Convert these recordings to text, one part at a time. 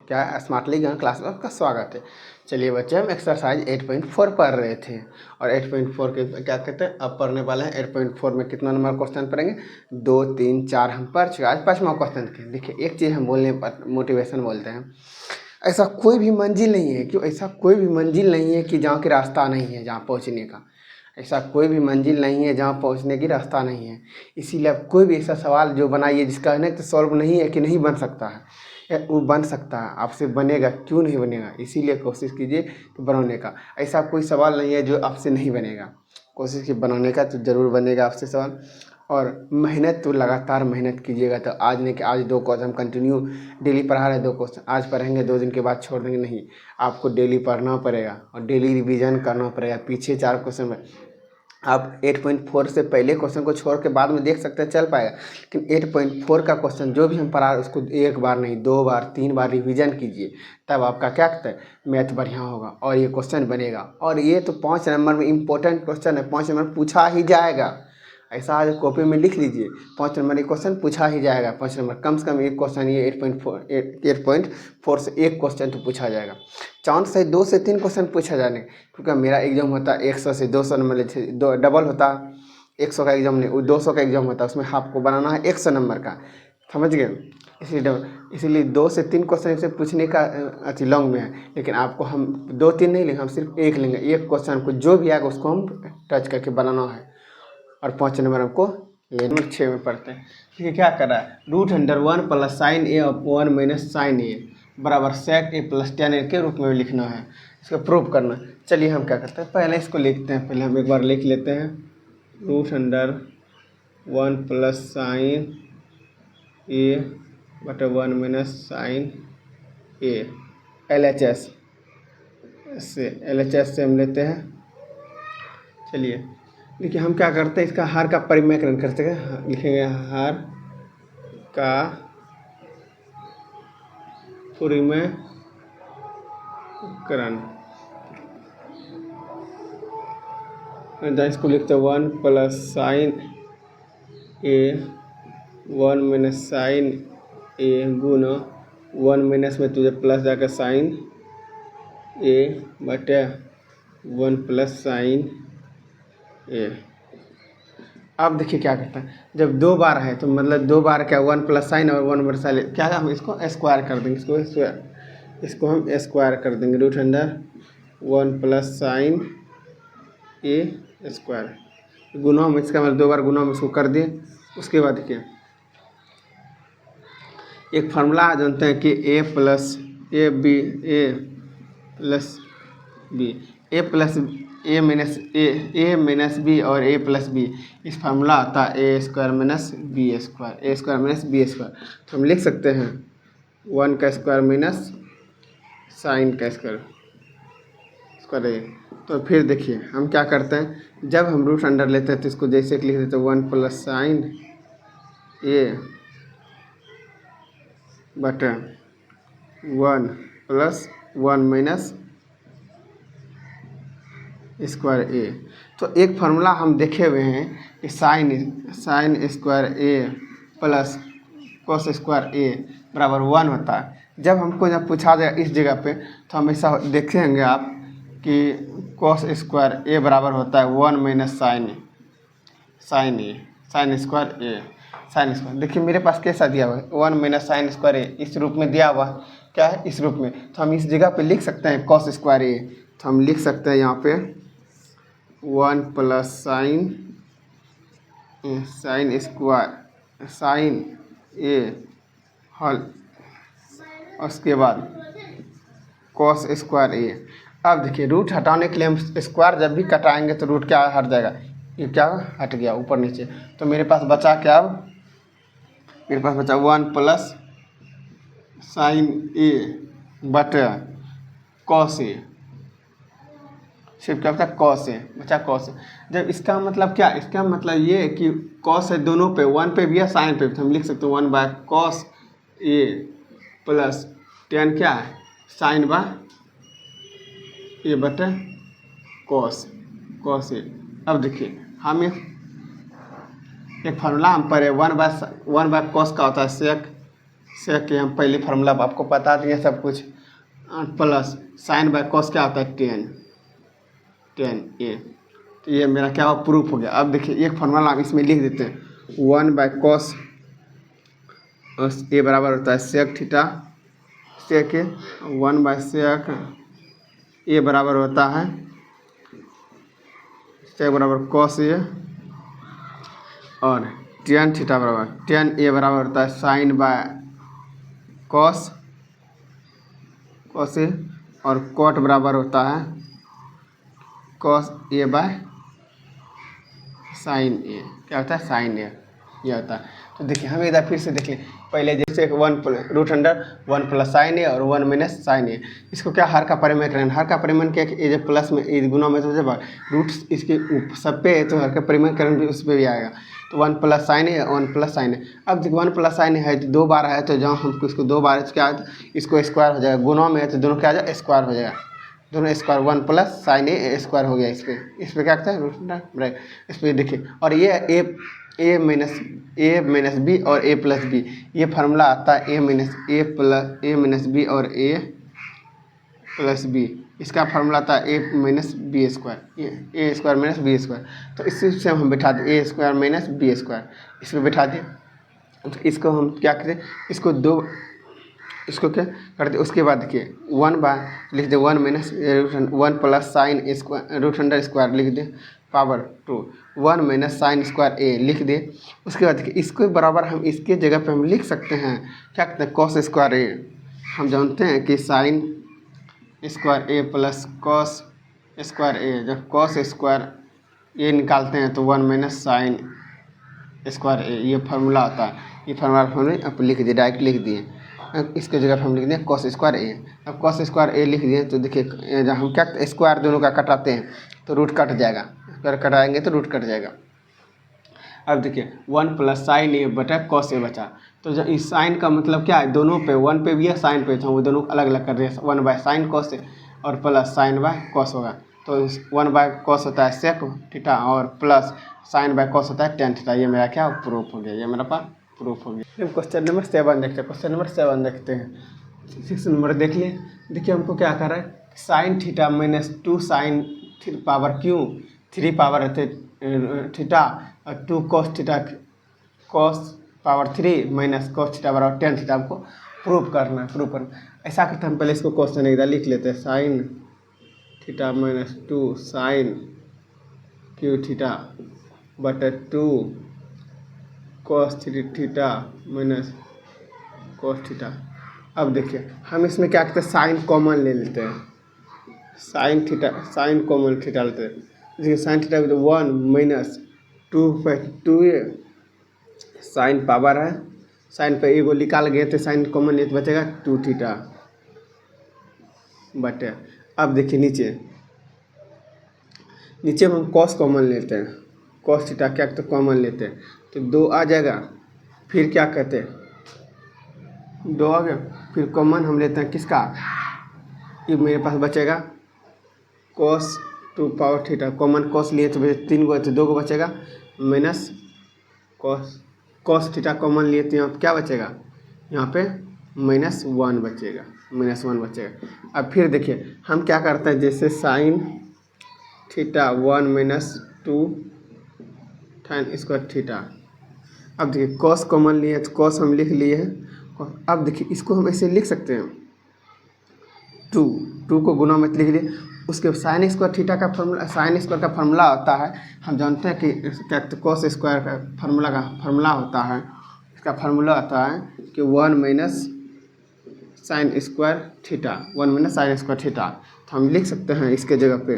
क्या स्मार्टली ज्ञान क्लास में आपका स्वागत है। चलिए बच्चे, हम एक्सरसाइज 8.4 पढ़ रहे थे और 8.4 के क्या कहते हैं, अब पढ़ने वाले हैं 8.4 में कितना नंबर क्वेश्चन पढ़ेंगे, 2, 3, 4 हम पढ़ चुके। आज 5वां क्वेश्चन देखें। देखिए, एक चीज़ हम बोलने पर मोटिवेशन बोलते हैं, ऐसा कोई भी मंजिल नहीं है, क्यों ऐसा कोई भी मंजिल नहीं है कि जहाँ की रास्ता नहीं है जहाँ पहुँचने का। ऐसा कोई भी मंजिल नहीं है जहाँ पहुँचने की रास्ता नहीं है। इसीलिए अब कोई भी ऐसा सवाल जो बनाइए जिसका है ना तो सॉल्व नहीं है कि नहीं बन सकता है, वो बन सकता है, आपसे बनेगा, क्यों नहीं बनेगा। इसीलिए कोशिश कीजिए कि बनाने का। ऐसा कोई सवाल नहीं है जो आपसे नहीं बनेगा, कोशिश की बनाने का तो ज़रूर बनेगा आपसे सवाल। और मेहनत तो लगातार मेहनत कीजिएगा तो आज नहीं कि आज 2 क्वेश्चन हम कंटिन्यू डेली पढ़ा रहे हैं, 2 क्वेश्चन आज पढ़ेंगे, 2 दिन के बाद छोड़ देंगे, नहीं। आपको डेली पढ़ना पड़ेगा और डेली रिवीजन करना पड़ेगा। पीछे 4 क्वेश्चन में आप 8.4 से पहले क्वेश्चन को छोड़ के बाद में देख सकते हैं, चल पाएगा। लेकिन 8.4 का क्वेश्चन जो भी हम पढ़ा रहे उसको 1 बार नहीं 2 बार 3 बार रिवीजन कीजिए, तब आपका क्या कहता है, मैथ बढ़िया होगा और ये क्वेश्चन बनेगा। और ये तो 5 नंबर में इम्पोर्टेंट क्वेश्चन है, 5 नंबर पूछा ही जाएगा। ऐसा आज कॉपी में लिख लीजिए, 5 नंबर एक क्वेश्चन पूछा ही जाएगा। 5 नंबर कम से कम एक क्वेश्चन, ये 8.4 से एक क्वेश्चन तो पूछा जाएगा। चांस है 2 से 3 क्वेश्चन पूछा जाने, क्योंकि मेरा एग्जाम होता है 100 से 200 नंबर डबल होता, 100 का एग्जाम नहीं, 200 का एग्जाम होता है, उसमें आपको बनाना है 100 नंबर का, समझ गए। इसीलिए 2 से 3 क्वेश्चन से पूछने का अति लॉन्ग में है। लेकिन आपको हम 2, 3 नहीं लेंगे, हम सिर्फ एक लेंगे। एक क्वेश्चन को जो भी आएगा उसको हम टच करके बनाना है और 5 नंबर हमको लेना। 6 में पढ़ते हैं। ठीक है, क्या कर रहा है, √1 प्लस साइन ए अपॉन माइनस साइन ए बराबर सेक ए प्लस tan ए के रूप में लिखना है, इसको प्रूव करना। चलिए हम क्या करते हैं, पहले इसको लिखते हैं। पहले हम एक बार लिख लेते हैं, √1 प्लस साइन ए बटा 1 माइनस साइन ए LHS से हम लेते हैं। चलिए देखिए, हम क्या करते हैं, इसका हार का परिमेयकरण करते हैं, लिखेंगे हार का परिमेयकरण। इसको लिखते हैं 1 प्लस साइन ए 1 माइनस साइन ए गुना 1 माइनस में तुझे प्लस जाकर साइन ए बटे 1 प्लस साइन ए। अब देखिए क्या करता है, जब 2 बार है तो मतलब 2 बार क्या, 1 प्लस साइन और 1 प्लस साइन, क्या हम इसको स्क्वायर कर देंगे, इसको हम स्क्वायर कर देंगे, √1 प्लस साइन ए स्क्वायर गुना में इसका मतलब 2 बार गुना में इसको कर दिए। उसके बाद देखिए एक फार्मूला जानते हैं कि ए प्लस ए माइनस बी और ए प्लस बी, इस फार्मूला आता है ए स्क्वायर माइनस बी स्क्वायर। तो हम लिख सकते हैं 1 का स्क्वायर माइनस साइन का स्क्वायर ए। तो फिर देखिए हम क्या करते हैं, जब हम रूट अंडर लेते हैं तो इसको जैसे लिख देते हैं 1 प्लस साइन ए बटा 1 प्लस 1 माइनस स्क्वायर ए। तो एक फार्मूला हम देखे हुए हैं कि साइन स्क्वायर ए प्लस कॉस स्क्वायर ए बराबर 1 होता है। जब हमको जब पूछा जाए इस जगह पे तो हमेशा देखेंगे आप कि कॉस स्क्वायर ए बराबर होता है 1 माइनस साइन स्क्वायर। देखिए मेरे पास कैसा दिया हुआ है, 1 माइनस साइन स्क्वायर ए इस रूप में दिया हुआ है, क्या है इस रूप में। तो हम इस जगह पे लिख सकते हैं कॉस स्क्वायर ए, तो हम लिख सकते हैं यहाँ पे 1 प्लस साइन ए हल, उसके बाद कॉस स्क्वायर ए। अब देखिए रूट हटाने के लिए हम स्क्वायर जब भी कटाएंगे तो रूट क्या हट जाएगा, ये क्या हट गया ऊपर नीचे। तो मेरे पास बचा क्या, अब मेरे पास बचा 1 प्लस साइन ए बटे कॉस ए, सिर्फ क्या बचा कॉस ए बचा कॉस ए। जब इसका मतलब क्या, इसका मतलब ये कि कॉस है दोनों पे, 1 पे भी है साइन पे भी, तो हम लिख सकते हैं 1 by cos A plus tan क्या है साइन बाय ए बटे कॉस ए। अब देखिए हम एक फार्मूला हम पढ़े 1 बाय कॉस का होता है सेक के हम पहले फार्मूला आपको बता दिए सब कुछ, प्लस साइन बाय कॉस क्या होता है 10 ए। तो ये मेरा क्या हुआ, प्रूफ हो गया। अब देखिए एक फार्मूला हम इसमें लिख देते हैं, 1 बाय कॉस ए बराबर होता है sec theta, sec 1 by sec ए बराबर होता है सेक बराबर कॉस ए, और tan थीटा बराबर tan ए बराबर होता है साइन बाय कॉस ए, और कॉट बराबर होता है कॉस ए बाय साइन ए। क्या होता है, साइन ए, यह होता है। तो देखिए हम इधर फिर से देख लें, पहले जैसे 1 प्लस साइन ए और 1 माइनस साइन ए, इसको क्या हर का परिमेय करें, हर का परिमेय क्या ये जो प्लस में ये गुना में तो जब रूट इसके सब पे है तो हर का परिमेय करें भी उस पर भी आएगा। तो 1 प्लस साइन ए 1 प्लस साइन ए। अब जब 1 प्लस साइन है तो 2 बार है, तो जहाँ हमको इसको 2 बार है क्या इसको स्क्वायर हो जाएगा, गुना में है तो दोनों क्या आ जाएगा स्क्वायर हो जाएगा, दोनों स्क्वायर 1 प्लस साइन ए स्क्वायर हो गया। इस पर क्या करता है इस पर देखिए, और ये ए माइनस बी और ए प्लस बी, ये फार्मूला आता है ए माइनस बी और ए प्लस बी, इसका फार्मूला आता है ए माइनस बी स्क्वायर, ए स्क्वायर माइनस बी स्क्वायर। तो इससे हम बैठा दें ए स्क्वायर माइनस बी स्क्वायर, इसमें बैठा दें। तो इसको हम क्या करें, इसको क्या करते, उसके बाद देखिए 1 बार लिख दे 1 minus 1 plus sine square root under square लिख दे power 2 1 minus sine square A लिख दे। उसके बाद देखिए इसके बराबर हम इसके जगह पे हम लिख सकते हैं क्या कहते हैं, कॉस स्क्वायर ए। हम जानते हैं कि साइन स्क्वायर ए प्लस कॉस स्क्वायर ए, जब कॉस स्क्वायर ए निकालते हैं तो 1 माइनस साइन स्क्वायर ए, ये फार्मूला आता है। ये फार्मूला हमने अब लिख दिए, डायरेक्ट लिख दिए। इसके जगह पर हम लिख दें कॉस स्क्वायर ए। अब कॉस स्क्वायर ए लिख दिए तो देखिए जब हम क्या स्क्वायर दोनों का कटाते हैं तो रूट कट जाएगा, अगर कटाएंगे तो रूट कट जाएगा। अब देखिए 1 प्लस साइन ए बटा कॉस ए बचा, तो जब इस साइन का मतलब क्या है, दोनों पे 1 पे भी है साइन पे, वो दोनों अलग अलग कर रहे हैं, 1 बाय साइन कॉस ए और प्लस साइन बाय कॉस होगा। तो 1 बाय कॉस होता है सेक थीटा और प्लस साइन बाय कॉस होता है tan थीटा। ये मेरा क्या प्रूफ हो गया, ये मेरा पास प्रूफ हो गया। क्वेश्चन नंबर 7 देखते हैं, क्वेश्चन नंबर 7 देखते हैं। 6 नंबर देख लिए, देखिए हमको क्या कर रहा है, sign theta minus 2 sine power क्यों 3 पावर थीटा और 2 cos theta cos power 3 minus cos theta बराबर tan थीटा हमको प्रूफ करना है। ऐसा करते हम पहले इसको क्वेश्चन इधर लिख लेते हैं, sine theta minus 2 sine cube theta बटा 2 cos theta minus cos theta. अब देखिए हम इसमें क्या करते हैं, साइन कॉमन ले लेते हैं, साइन कॉमन थीटा लेते हैं। देखिए साइन थीटा तो 1 माइनस 2 ये साइन पावर है, साइन पे एगो निकाल गए थे, साइन कॉमन ले तो बचेगा 2 थीटा बटे। अब देखिए नीचे हम कॉस कॉमन लेते हैं, कॉस थीटा क्या तो कॉमन लेते हैं तो 2 आ जाएगा, फिर क्या कहते हैं 2 आ गया, फिर कॉमन हम लेते हैं किसका, ये मेरे पास बचेगा cos 2 power theta, common cos लिए तो 3 गो तो 2 गो बचेगा, माइनस कॉस थीटा कॉमन लिए तो यहाँ क्या बचेगा, यहाँ पे -1 बचेगा, -1 बचेगा। अब फिर देखिए हम क्या करते हैं, जैसे sign theta 1 minus 2 tan square theta. अब देखिए कॉस कॉमन लिए तो कॉस हम लिख लिए हैं। अब देखिए इसको हम ऐसे लिख सकते हैं, 2 को गुना में लिख लिए, उसके साइन स्क्वायर थीटा का फार्मूला, साइन स्क्वायर का फार्मूला होता है, हम जानते हैं कि क्या कॉस स्क्वायर का फार्मूला होता है, इसका फार्मूला आता है कि 1 minus sine square theta, 1 minus sine square theta. तो हम लिख सकते हैं इसके जगह पे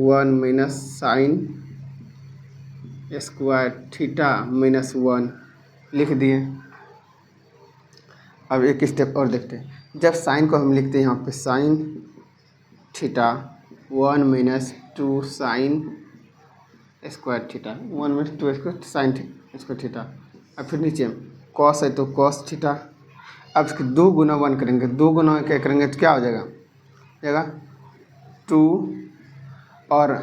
1 माइनस साइन स्क्वायर थीटा -1 लिख दिए। अब एक स्टेप और देखते हैं, जब साइन को हम लिखते हैं यहाँ पे sign theta 1 minus 2 sine square theta, 1 minus 2 square sine square theta. अब फिर नीचे कॉस है तो कॉस थीटा। अब इसके 2 गुना 1 करेंगे, 2 गुना क्या करेंगे तो क्या हो जाएगा 2 और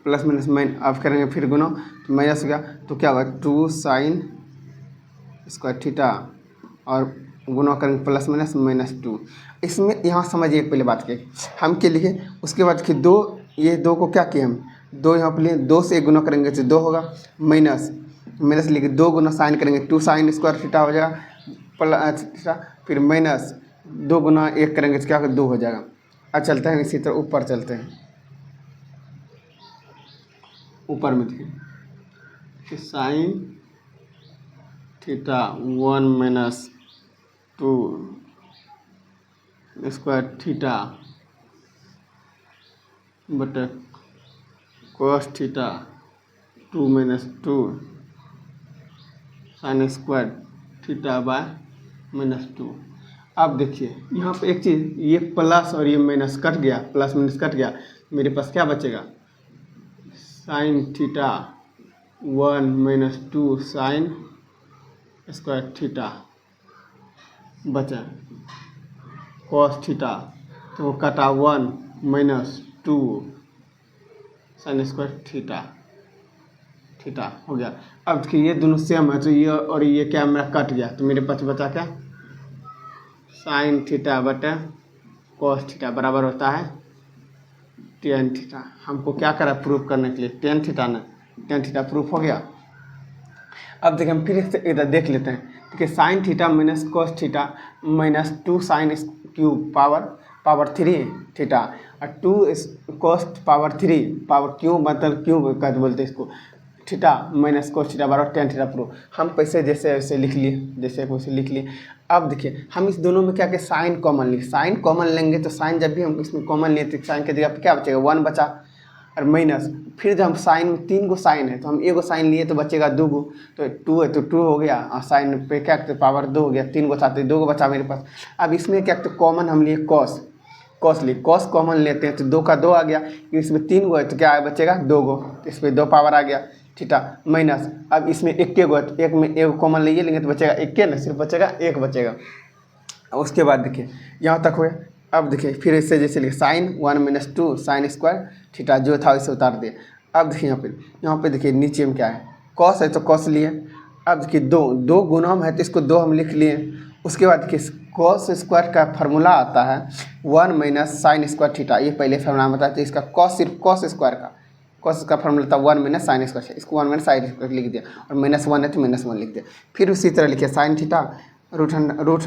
प्लस माइनस अब करेंगे फिर गुना तो माइनस हो गया, तो क्या होगा 2 साइन स्क्वायर थीटा और गुना करेंगे प्लस माइनस माइनस टू। इसमें यहाँ समझिए पहले बात के हम के लिए, उसके बाद कि दो, ये दो को क्या किए हम, दो यहाँ पर लिए, दो से गुना करेंगे तो दो होगा, माइनस माइनस लिखे दो गुना साइन करेंगे टू साइन स्क्वायर थीटा हो जाएगा प्लस थीटा, फिर माइनस दो गुना एक करेंगे तो क्या होगा, दो हो जाएगा। अब चलते हैं इसी तरह ऊपर चलते हैं, ऊपर में देखिए sine theta 1 minus 2 square theta बटे cos theta 2 minus 2 sine square theta by minus 2। अब देखिए यहाँ पे एक चीज़, ये प्लस और ये माइनस कट गया, प्लस माइनस कट गया, मेरे पास क्या बचेगा, sign theta 1 minus 2 sine square theta बचा कॉस थीटा, तो कटा 1 minus 2 sine square theta, theta हो गया। अब देखिए ये दोनों सेम है तो ये और ये क्या मेरा कट गया, तो मेरे पास बचा क्या, साइन थीटा बटे कॉस थीटा बराबर होता है टेन थीटा। हमको क्या करा प्रूफ करने के लिए, टेन थीटा ना, टेन थीटा प्रूफ हो गया। अब देखिए हम फिर से इधर देख लेते हैं, देखिए sine theta minus cos theta minus 2 sine cube power 3 theta और 2 कॉस पावर 3 पावर क्यूब, मतलब क्यूब का बोलते हैं इसको, थीटा माइनस कोस थीटा बराबर टेन थीटा प्रूफ। हम पैसे जैसे वैसे लिख लिए, जैसे वैसे लिख लिए। अब देखिए हम इस दोनों में क्या कि साइन कॉमन लिख, साइन कॉमन लेंगे तो साइन जब भी हम इसमें कॉमन लिए तो साइन के जगह पर क्या बचेगा, 1 बचा और माइनस, फिर जब हम साइन में 3 गो साइन है तो हम एगो साइन लिए तो बचेगा 2 गो, तो 2 है तो 2 हो गया और साइन पे क्या तो पावर 2 हो गया, 3 गो साथ 2 गो बचा मेरे पास। अब इसमें क्या तो कॉमन हम लिए कॉस, कॉस लिए, कॉस कॉमन लेते हैं तो 2 का 2 आ गया, इसमें 3 गो है तो क्या बचेगा 2 गो, इस पर 2 पावर आ गया थीटा माइनस। अब इसमें एक गो है तो एक में एक कॉमन लिए लेंगे तो बचेगा एक ना, सिर्फ बचेगा एक बचेगा। उसके बाद देखिए यहाँ तक हुए। अब देखिए फिर इससे जैसे लिखे sine 1 minus 2 sine square theta, जो था इसे उतार दिए। अब देखिए यहाँ पे देखिए नीचे में क्या है, कॉस है तो कॉस लिए। अब देखिए दो गुना में है तो इसको 2 हम लिख लिए। उसके बाद देखिए कॉस स्क्वायर का फार्मूला आता है 1 माइनस साइन स्क्वायर थीटा, ये पहले फार्मूला बताते हैं इसका, कॉस सिर्फ कॉस स्क्वायर का, कॉस का फार्मूला था 1 माइनस साइन स्क्वायर, इसको 1 माइनस साइन स्क्वायर लिख दिया और -1 है तो -1 लिख दिया। फिर उसी तरह लिखिए sine theta root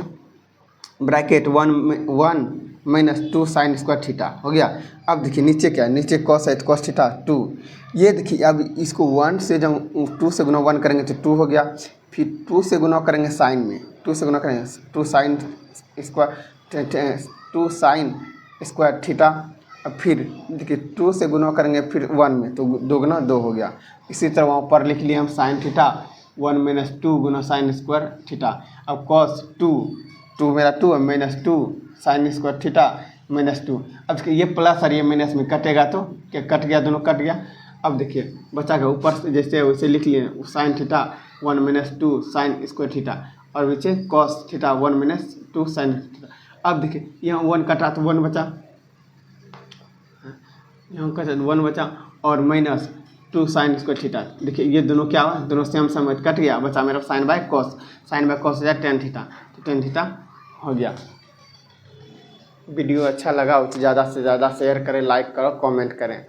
bracket 1 minus 2 sine square theta हो गया। अब देखिए नीचे क्या है, नीचे कॉस है तो कॉस थीटा 2। ये देखिए अब इसको 1 से जब 2 से गुना 1 करेंगे तो 2 हो गया, फिर 2 से गुना करेंगे साइन में, 2 से गुना करेंगे 2 साइन स्क्वायर थीटा। अब फिर देखिए 2 से गुना करेंगे फिर 1 में तो 2 गुना 2 हो गया। इसी तरह वहाँ पर लिख लिए हम साइन थीटा 1 माइनस 2 गुना साइन स्क्वायर थीटा। अब कॉस 2 मेरा 2 है -2 साइन स्क्वायर थीटा -2। अब ये प्लस और ये माइनस में कटेगा तो क्या कट गया, दोनों कट गया। अब देखिए बचा गया ऊपर से जैसे वैसे लिख लिए sign theta 1 minus 2 sine square theta और नीचे cos theta 1 minus 2 sine theta. अब देखिए यहाँ 1 कटा तो 1 बचा, यहाँ कटा 1 बचा और -2 साइन स्क्वायर थीटा। देखिए ये दोनों क्या हुआ, दोनों सेम सेम कट गया, बचा मेरा साइन बाय कॉस हो जाए टेन थीटा, तो टेन थीटा हो गया। वीडियो अच्छा लगा तो ज़्यादा से ज़्यादा शेयर करें, लाइक करो, कमेंट करें।